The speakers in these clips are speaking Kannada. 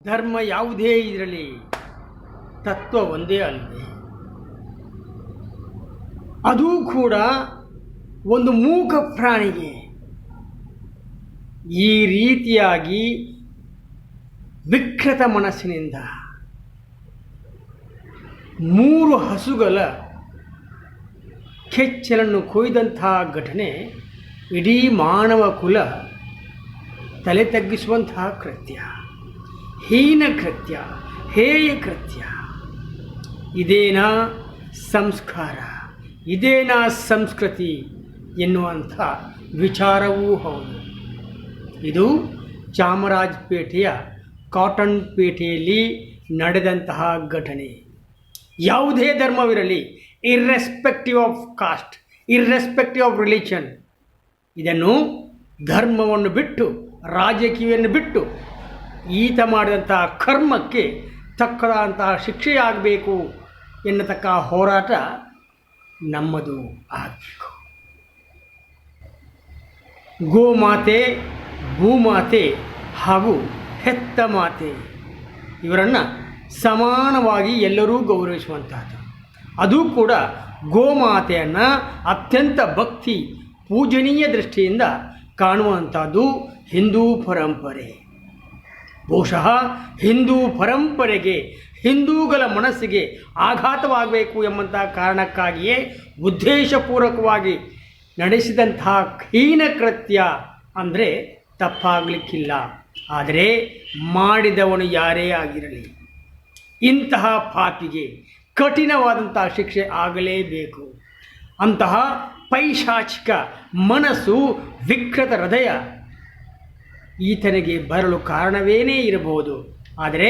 ಧರ್ಮ ಯಾವುದೇ ಇರಲಿ ತತ್ವ ಒಂದೇ ಅಲ್ಲವೇ? ಅದೂ ಕೂಡ ಒಂದು ಮೂಕ ಪ್ರಾಣಿಗೆ ಈ ರೀತಿಯಾಗಿ ವಿಕೃತ ಮನಸ್ಸಿನಿಂದ 3 ಹಸುಗಳ ಕೆಚ್ಚಲನ್ನು ಕೊಯ್ದಂತಹ ಘಟನೆ ಇಡೀ ಮಾನವ ಕುಲ ತಲೆ ತಗ್ಗಿಸುವಂತಹ ಕೃತ್ಯ, ಹೀನ ಕೃತ್ಯ, ಹೇಯ ಕೃತ್ಯ. ಇದೇನಾ ಸಂಸ್ಕಾರ, ಇದೇನಾ ಸಂಸ್ಕೃತಿ ಎನ್ನುವಂಥ ವಿಚಾರವೂ ಹೌದು. ಇದು ಚಾಮರಾಜಪೇಟೆಯ ಕಾಟನ್ ಪೇಟೆಯಲ್ಲಿ ನಡೆದಂತಹ ಘಟನೆ. ಯಾವುದೇ ಧರ್ಮವಿರಲಿ, irrespective of caste, irrespective of religion, ಇದನ್ನು ಧರ್ಮವನ್ನು ಬಿಟ್ಟು ರಾಜಕೀಯವನ್ನು ಬಿಟ್ಟು ಈತ ಮಾಡಿದಂತಹ ಕರ್ಮಕ್ಕೆ ತಕ್ಕದಂತಹ ಶಿಕ್ಷೆಯಾಗಬೇಕು ಎನ್ನತಕ್ಕ ಹೋರಾಟ ನಮ್ಮದು ಆಗಬೇಕು. ಗೋಮಾತೆ, ಭೂಮಾತೆ ಹಾಗೂ ಹೆತ್ತ ಮಾತೆ ಇವರನ್ನು ಸಮಾನವಾಗಿ ಎಲ್ಲರೂ ಗೌರವಿಸುವಂತಹದ್ದು. ಅದು ಕೂಡ ಗೋಮಾತೆಯನ್ನು ಅತ್ಯಂತ ಭಕ್ತಿ ಪೂಜನೀಯ ದೃಷ್ಟಿಯಿಂದ ಕಾಣುವಂಥದ್ದು ಹಿಂದೂ ಪರಂಪರೆ. ಬಹುಶಃ ಹಿಂದೂ ಪರಂಪರೆಗೆ, ಹಿಂದೂಗಳ ಮನಸ್ಸಿಗೆ ಆಘಾತವಾಗಬೇಕು ಎಂಬಂತಹ ಕಾರಣಕ್ಕಾಗಿಯೇ ಉದ್ದೇಶಪೂರ್ವಕವಾಗಿ ನಡೆಸಿದಂತಹ ಹೀನ ಕೃತ್ಯ ಅಂದರೆ ತಪ್ಪಾಗಲಿಕ್ಕಿಲ್ಲ. ಆದರೆ ಮಾಡಿದವನು ಯಾರೇ ಆಗಿರಲಿ, ಇಂತಹ ಪಾಪಿಗೆ ಕಠಿಣವಾದಂತಹ ಶಿಕ್ಷೆ ಆಗಲೇಬೇಕು. ಅಂತಹ ಪೈಶಾಚಿಕ ಮನಸ್ಸು, ವಿಕೃತ ಹೃದಯ ಈತನಿಗೆ ಬರಲು ಕಾರಣವೇನೇ ಇರಬಹುದು. ಆದರೆ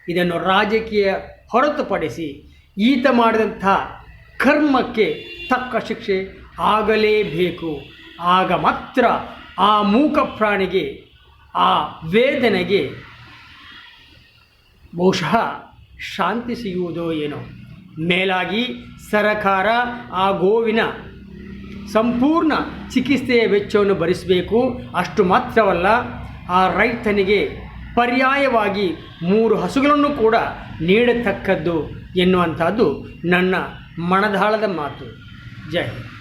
ಇದನ್ನು ರಾಜಕೀಯ ಹೊರತುಪಡಿಸಿ ಈತ ಮಾಡಿದಂಥ ಕರ್ಮಕ್ಕೆ ತಕ್ಕ ಶಿಕ್ಷೆ ಆಗಲೇಬೇಕು. ಆಗ ಮಾತ್ರ ಆ ಮೂಕ ಪ್ರಾಣಿಗೆ, ಆ ವೇದನೆಗೆ ಬಹುಶಃ ಶಾಂತಿ ಸಿಗುವುದೋ ಏನೋ. ಮೇಲಾಗಿ ಸರಕಾರ ಆ ಗೋವಿನ ಸಂಪೂರ್ಣ ಚಿಕಿತ್ಸೆಯ ವೆಚ್ಚವನ್ನು ಭರಿಸಬೇಕು. ಅಷ್ಟು ಮಾತ್ರವಲ್ಲ, ಆ ರೈತನಿಗೆ ಪರ್ಯಾಯವಾಗಿ 3 ಹಸುಗಳನ್ನು ಕೂಡ ನೀಡತಕ್ಕದ್ದು ಎನ್ನುವಂಥದ್ದು ನನ್ನ ಮನದಾಳದ ಮಾತು. ಜೈ ಹಿಂದ್.